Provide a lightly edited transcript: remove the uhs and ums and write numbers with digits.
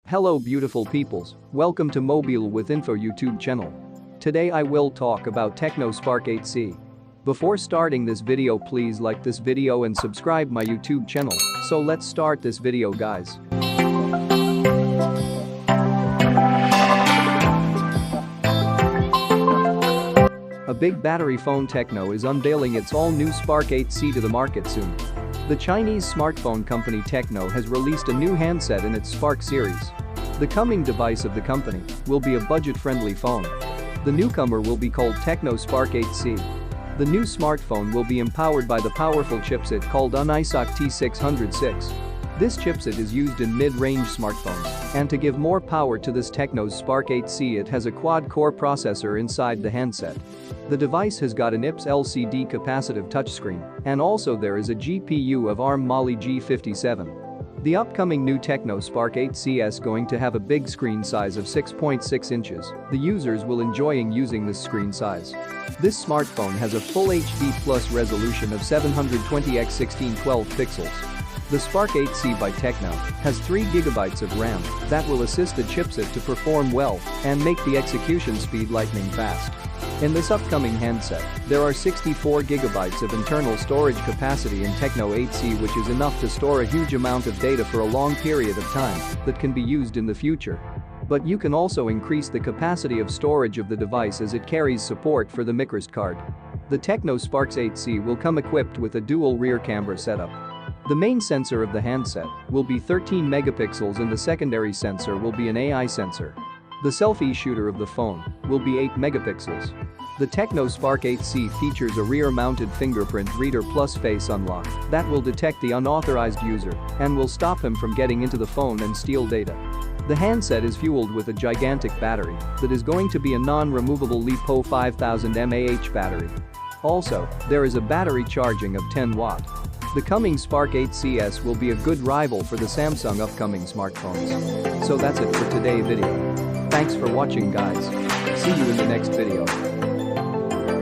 Hello beautiful peoples, welcome to Mobile with Info YouTube channel. Today I will talk about Tecno Spark 8C. Before starting this video, please like this video and subscribe my YouTube channel. So let's start this video guys. A big battery phone Tecno is unveiling its all-new Spark 8C to the market soon. The Chinese smartphone company Tecno has released a new handset in its Spark series. The coming device of the company will be a budget-friendly phone. The newcomer will be called Tecno Spark 8C. The new smartphone will be empowered by the powerful chipset called Untitled T606. This chipset is used in mid-range smartphones, and to give more power to this Tecno's Spark 8C, it has a quad-core processor inside the handset. The device has got an IPS LCD capacitive touchscreen, and also there is a GPU of ARM Mali G57. The upcoming new Tecno Spark 8C is going to have a big screen size of 6.6 inches. The users will enjoy using this screen size. This smartphone has a full HD plus resolution of 720x1612 pixels. The Spark 8C by Tecno has 3GB of RAM that will assist the chipset to perform well and make the execution speed lightning fast. In this upcoming handset, there are 64GB of internal storage capacity in Tecno 8C, which is enough to store a huge amount of data for a long period of time that can be used in the future. But you can also increase the capacity of storage of the device as it carries support for the microSD card. The Tecno Spark 8C will come equipped with a dual rear camera setup. The main sensor of the handset will be 13 megapixels and the secondary sensor will be an AI sensor. The selfie shooter of the phone will be 8 megapixels. The Tecno Spark 8C features a rear-mounted Fingerprint Reader plus face unlock that will detect the unauthorized user and will stop him from getting into the phone and steal data. The handset is fueled with a gigantic battery that is going to be a non-removable LiPo 5000 mAh battery. Also, there is a battery charging of 10 watt. The coming Spark 8CS will be a good rival for the Samsung upcoming smartphones. So that's it for today's video. Thanks for watching guys. See you in the next video.